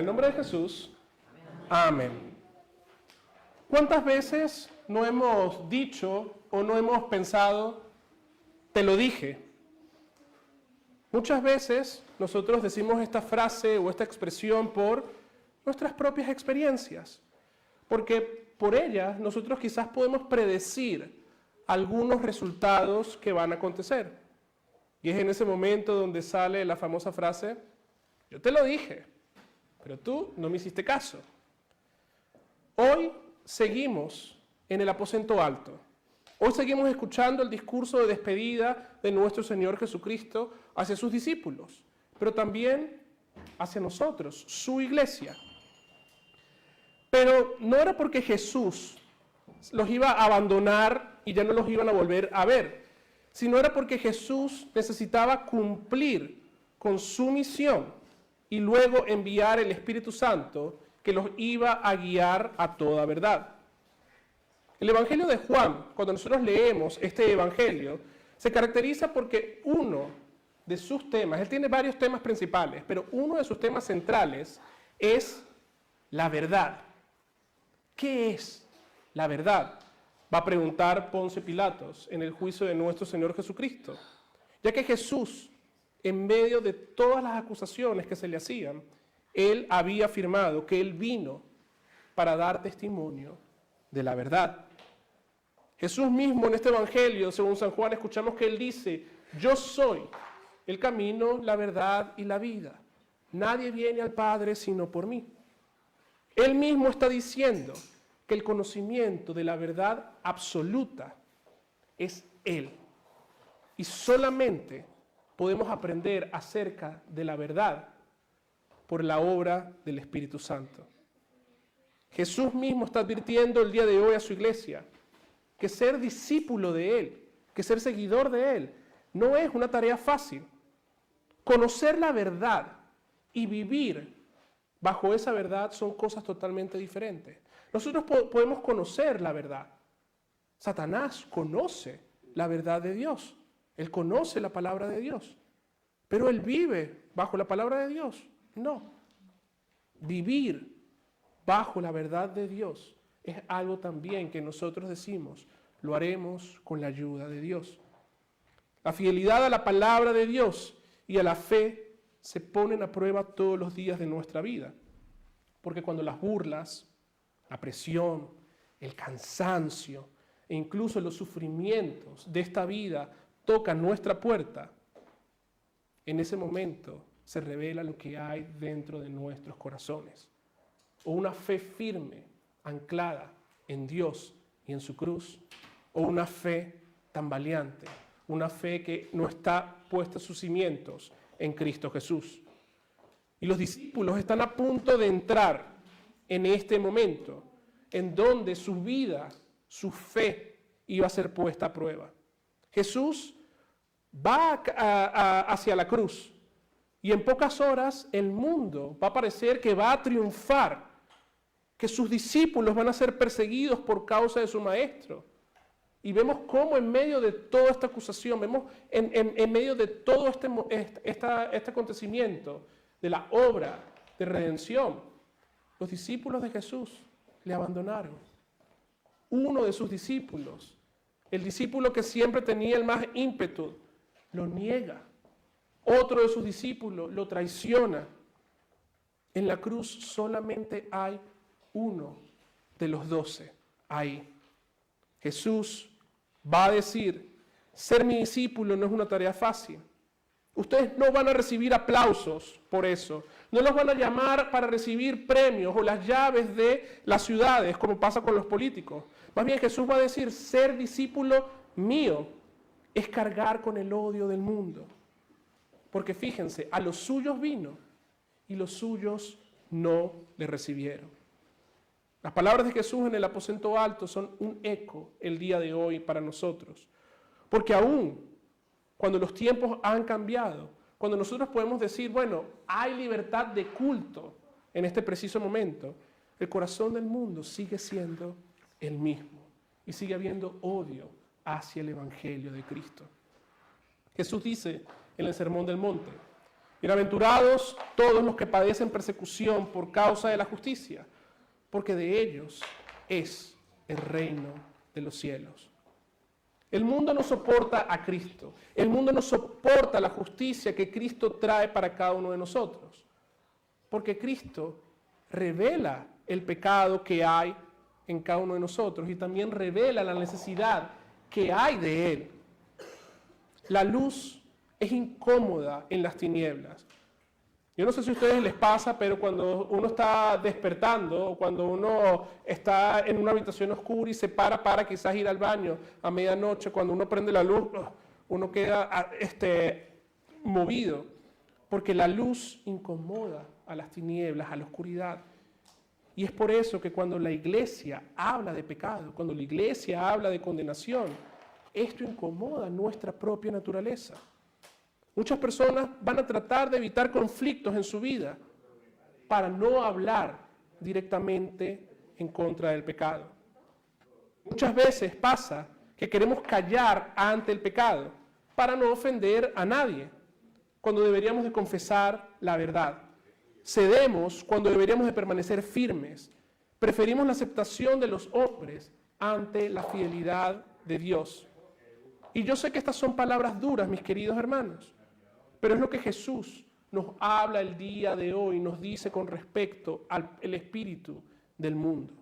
el nombre de Jesús, amén. ¿Cuántas veces no hemos dicho o no hemos pensado, te lo dije? Muchas veces nosotros decimos esta frase o esta expresión por nuestras propias experiencias, porque por ellas nosotros quizás podemos predecir algunos resultados que van a acontecer. Y es en ese momento donde sale la famosa frase, yo te lo dije, pero tú no me hiciste caso. Hoy seguimos en el aposento alto. Hoy seguimos escuchando el discurso de despedida de nuestro Señor Jesucristo hacia sus discípulos, pero también hacia nosotros, su iglesia. Pero no era porque Jesús los iba a abandonar y ya no los iban a volver a ver, sino era porque Jesús necesitaba cumplir con su misión y luego enviar el Espíritu Santo que los iba a guiar a toda verdad. El Evangelio de Juan, cuando nosotros leemos este Evangelio, se caracteriza porque uno de sus temas, él tiene varios temas principales, pero uno de sus temas centrales es la verdad. ¿Qué es la verdad? Va a preguntar Poncio Pilatos en el juicio de nuestro Señor Jesucristo, ya que Jesús, en medio de todas las acusaciones que se le hacían, él había afirmado que él vino para dar testimonio de la verdad. Jesús mismo en este Evangelio, según San Juan, escuchamos que él dice, yo soy el camino, la verdad y la vida. Nadie viene al Padre sino por mí. Él mismo está diciendo que el conocimiento de la verdad absoluta es Él. Y solamente podemos aprender acerca de la verdad por la obra del Espíritu Santo. Jesús mismo está advirtiendo el día de hoy a su iglesia que ser discípulo de Él, que ser seguidor de Él, no es una tarea fácil. Conocer la verdad y vivir bajo esa verdad son cosas totalmente diferentes. Nosotros podemos conocer la verdad. Satanás conoce la verdad de Dios. Él conoce la palabra de Dios. Pero él vive bajo la palabra de Dios. No. Vivir bajo la verdad de Dios es algo también que nosotros decimos, lo haremos con la ayuda de Dios. La fidelidad a la palabra de Dios y a la fe se ponen a prueba todos los días de nuestra vida. Porque cuando las burlas, la presión, el cansancio e incluso los sufrimientos de esta vida tocan nuestra puerta, en ese momento se revela lo que hay dentro de nuestros corazones. O una fe firme, anclada en Dios y en su cruz, o una fe tambaleante, una fe que no está puesta sus cimientos en Cristo Jesús. Y los discípulos están a punto de entrar en este momento en donde su vida, su fe iba a ser puesta a prueba. Jesús va hacia la cruz y en pocas horas el mundo va a parecer que va a triunfar, que sus discípulos van a ser perseguidos por causa de su maestro. Y vemos cómo en medio de toda esta acusación, vemos en medio de todo este acontecimiento, de la obra de redención, los discípulos de Jesús le abandonaron. Uno de sus discípulos, el discípulo que siempre tenía el más ímpetu, lo niega. Otro de sus discípulos lo traiciona. En la cruz solamente hay uno de los 12 ahí. Jesús va a decir, ser mi discípulo no es una tarea fácil. Ustedes no van a recibir aplausos por eso. No los van a llamar para recibir premios o las llaves de las ciudades, como pasa con los políticos. Más bien Jesús va a decir, ser discípulo mío es cargar con el odio del mundo. Porque fíjense, a los suyos vino y los suyos no le recibieron. Las palabras de Jesús en el aposento alto son un eco el día de hoy para nosotros. Porque aún cuando los tiempos han cambiado, cuando nosotros podemos decir, bueno, hay libertad de culto en este preciso momento, el corazón del mundo sigue siendo el mismo y sigue habiendo odio hacia el Evangelio de Cristo. Jesús dice en el Sermón del Monte, Bienaventurados todos los que padecen persecución por causa de la justicia, porque de ellos es el reino de los cielos. El mundo no soporta a Cristo. El mundo no soporta la justicia que Cristo trae para cada uno de nosotros. Porque Cristo revela el pecado que hay en cada uno de nosotros y también revela la necesidad que hay de Él. La luz es incómoda en las tinieblas. Yo no sé si a ustedes les pasa, pero cuando uno está despertando o cuando uno está en una habitación oscura y se para quizás ir al baño a medianoche, cuando uno prende la luz, uno queda movido, porque la luz incomoda a las tinieblas, a la oscuridad. Y es por eso que cuando la iglesia habla de pecado, cuando la iglesia habla de condenación, esto incomoda nuestra propia naturaleza. Muchas personas van a tratar de evitar conflictos en su vida para no hablar directamente en contra del pecado. Muchas veces pasa que queremos callar ante el pecado para no ofender a nadie, cuando deberíamos de confesar la verdad. Cedemos cuando deberíamos de permanecer firmes. Preferimos la aceptación de los hombres ante la fidelidad de Dios. Y yo sé que estas son palabras duras, mis queridos hermanos, pero es lo que Jesús nos habla el día de hoy, nos dice con respecto al espíritu del mundo.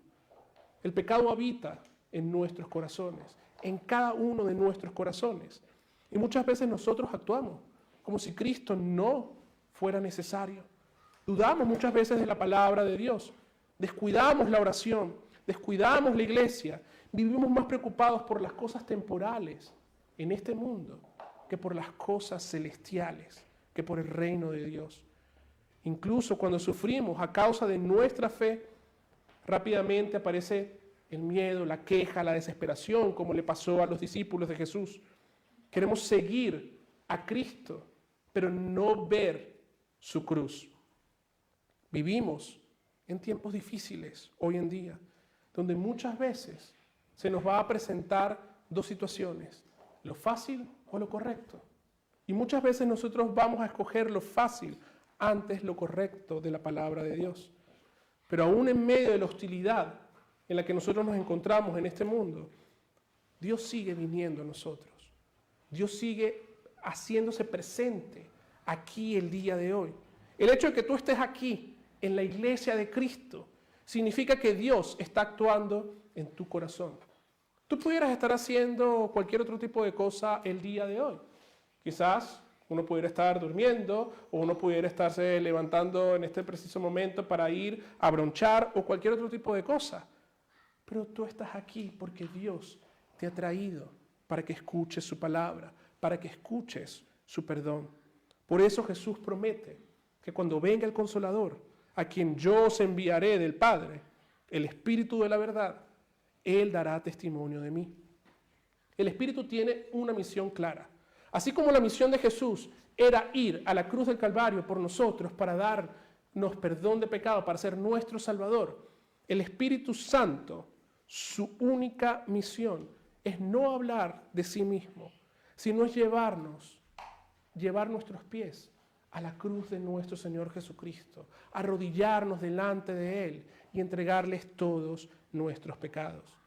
El pecado habita en nuestros corazones, en cada uno de nuestros corazones. Y muchas veces nosotros actuamos como si Cristo no fuera necesario. Dudamos muchas veces de la palabra de Dios, descuidamos la oración, descuidamos la iglesia, vivimos más preocupados por las cosas temporales en este mundo que por las cosas celestiales, que por el reino de Dios. Incluso cuando sufrimos a causa de nuestra fe, rápidamente aparece el miedo, la queja, la desesperación, como le pasó a los discípulos de Jesús. Queremos seguir a Cristo, pero no ver su cruz. Vivimos en tiempos difíciles hoy en día, donde muchas veces se nos va a presentar dos situaciones, lo fácil o lo correcto. Y muchas veces nosotros vamos a escoger lo fácil antes lo correcto de la palabra de Dios. Pero aún en medio de la hostilidad en la que nosotros nos encontramos en este mundo, Dios sigue viniendo a nosotros. Dios sigue haciéndose presente aquí el día de hoy. El hecho de que tú estés aquí en la iglesia de Cristo significa que Dios está actuando en tu corazón. Tú pudieras estar haciendo cualquier otro tipo de cosa el día de hoy. Quizás uno pudiera estar durmiendo o uno pudiera estarse levantando en este preciso momento para ir a bronchar o cualquier otro tipo de cosa. Pero tú estás aquí porque Dios te ha traído para que escuches su palabra, para que escuches su perdón. Por eso Jesús promete que cuando venga el Consolador, a quien yo os enviaré del Padre, el Espíritu de la verdad, Él dará testimonio de mí. El Espíritu tiene una misión clara. Así como la misión de Jesús era ir a la cruz del Calvario por nosotros para darnos perdón de pecado, para ser nuestro Salvador, el Espíritu Santo, su única misión es no hablar de sí mismo, sino es llevar nuestros pies a la cruz de nuestro Señor Jesucristo, arrodillarnos delante de Él y entregarles todos nuestros pecados.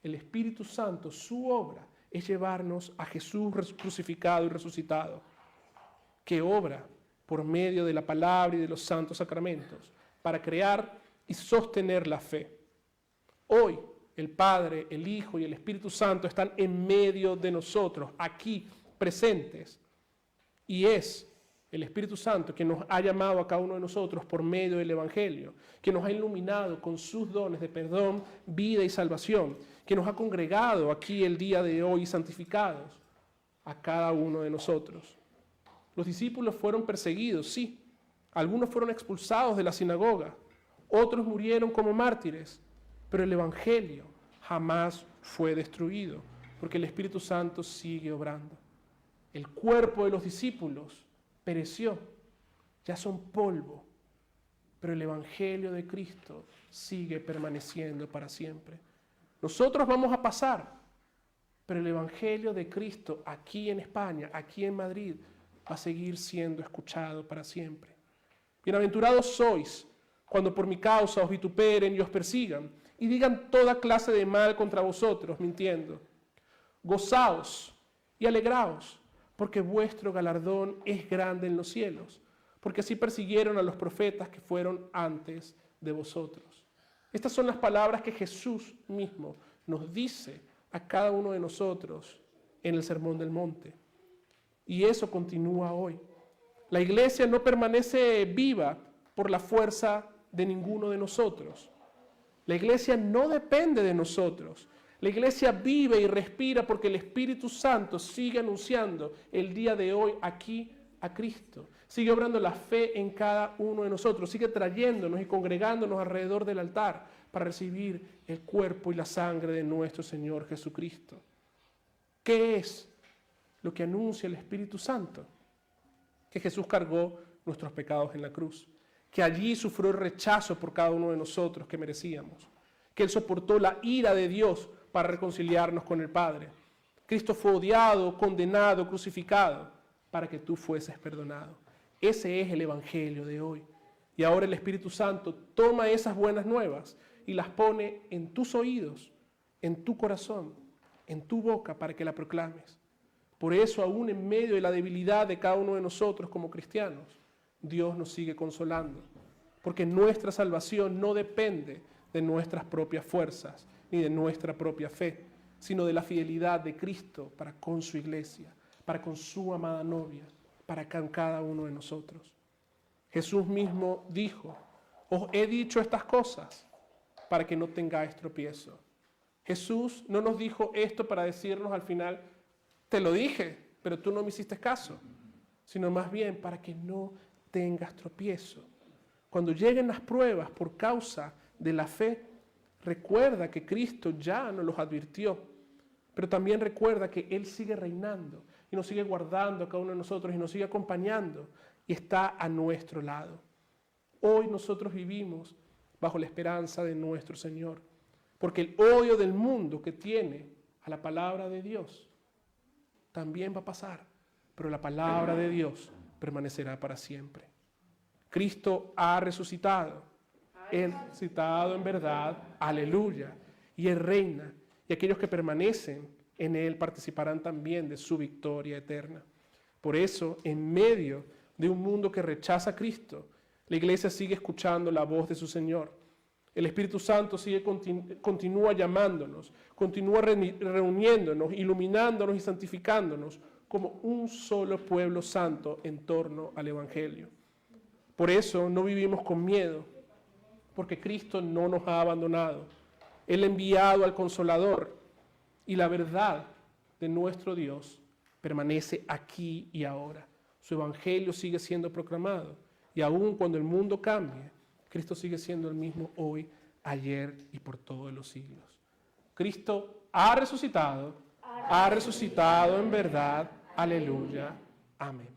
El Espíritu Santo, su obra, es llevarnos a Jesús crucificado y resucitado, que obra por medio de la palabra y de los santos sacramentos para crear y sostener la fe. Hoy el Padre, el Hijo y el Espíritu Santo están en medio de nosotros, aquí presentes, y es el Espíritu Santo que nos ha llamado a cada uno de nosotros por medio del Evangelio, que nos ha iluminado con sus dones de perdón, vida y salvación, que nos ha congregado aquí el día de hoy santificados a cada uno de nosotros. Los discípulos fueron perseguidos, sí. Algunos fueron expulsados de la sinagoga, otros murieron como mártires, pero el Evangelio jamás fue destruido, porque el Espíritu Santo sigue obrando. El cuerpo de los discípulos pereció, ya son polvo, pero el Evangelio de Cristo sigue permaneciendo para siempre. Nosotros vamos a pasar, pero el Evangelio de Cristo aquí en España, aquí en Madrid, va a seguir siendo escuchado para siempre. Bienaventurados sois cuando por mi causa os vituperen y os persigan y digan toda clase de mal contra vosotros, mintiendo. Gozaos y alegraos, porque vuestro galardón es grande en los cielos, porque así persiguieron a los profetas que fueron antes de vosotros. Estas son las palabras que Jesús mismo nos dice a cada uno de nosotros en el Sermón del Monte. Y eso continúa hoy. La iglesia no permanece viva por la fuerza de ninguno de nosotros. La iglesia no depende de nosotros. La iglesia vive y respira porque el Espíritu Santo sigue anunciando el día de hoy aquí a Cristo. Sigue obrando la fe en cada uno de nosotros. Sigue trayéndonos y congregándonos alrededor del altar para recibir el cuerpo y la sangre de nuestro Señor Jesucristo. ¿Qué es lo que anuncia el Espíritu Santo? Que Jesús cargó nuestros pecados en la cruz, que allí sufrió el rechazo por cada uno de nosotros que merecíamos, que Él soportó la ira de Dios para reconciliarnos con el Padre. Cristo fue odiado, condenado, crucificado, para que tú fueses perdonado. Ese es el Evangelio de hoy. Y ahora el Espíritu Santo toma esas buenas nuevas y las pone en tus oídos, en tu corazón, en tu boca, para que la proclames. Por eso, aún en medio de la debilidad de cada uno de nosotros como cristianos, Dios nos sigue consolando, porque nuestra salvación no depende de nuestras propias fuerzas ni de nuestra propia fe, sino de la fidelidad de Cristo para con su iglesia, para con su amada novia, para con cada uno de nosotros. Jesús mismo dijo: os he dicho estas cosas para que no tengáis tropiezo. Jesús no nos dijo esto para decirnos al final: te lo dije, pero tú no me hiciste caso, sino más bien para que no tengas tropiezo. Cuando lleguen las pruebas por causa de la fe, recuerda que Cristo ya nos los advirtió, pero también recuerda que Él sigue reinando y nos sigue guardando a cada uno de nosotros y nos sigue acompañando y está a nuestro lado. Hoy nosotros vivimos bajo la esperanza de nuestro Señor, porque el odio del mundo que tiene a la palabra de Dios también va a pasar, pero la palabra de Dios permanecerá para siempre. Cristo ha resucitado. Él ha resucitado en verdad, aleluya, y Él reina, y aquellos que permanecen en Él participarán también de su victoria eterna. Por eso, en medio de un mundo que rechaza a Cristo, la iglesia sigue escuchando la voz de su Señor. El Espíritu Santo continúa llamándonos, continúa reuniéndonos, iluminándonos y santificándonos como un solo pueblo santo en torno al Evangelio. Por eso no vivimos con miedo, porque Cristo no nos ha abandonado. Él ha enviado al Consolador y la verdad de nuestro Dios permanece aquí y ahora. Su Evangelio sigue siendo proclamado y aun cuando el mundo cambie, Cristo sigue siendo el mismo hoy, ayer y por todos los siglos. Cristo ha resucitado en verdad. Aleluya. Amén.